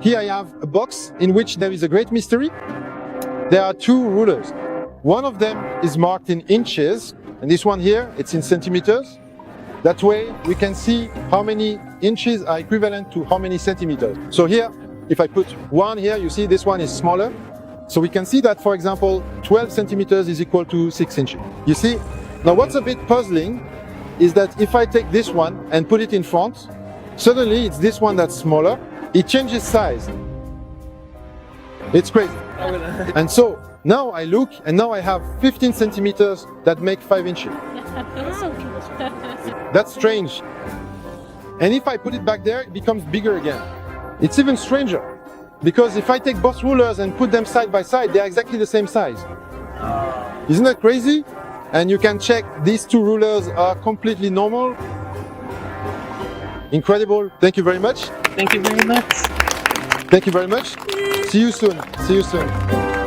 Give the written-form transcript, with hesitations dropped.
Here I have a box in which there is a great mystery. There are two rulers. One of them is marked in inches, and this one here, it's in centimeters. That way we can see how many inches are equivalent to how many centimeters. So here, if I put one here, you see this one is smaller. So we can see that, for example, 12 centimeters is equal to 6 inches. You see? Now what's a bit puzzling is that if I take this one and put it in front, suddenly it's this one that's smaller. It changes size. It's crazy. And so now I look, and now I have 15 centimeters that make 5 inches. That's strange. And if I put it back there, it becomes bigger again. It's even stranger, because if I take both rulers and put them side by side, they're exactly the same size. Isn't that crazy? And you can check these two rulers are completely normal. Incredible. Thank you very much. Thank you very much. Thank you very much. See you soon. See you soon.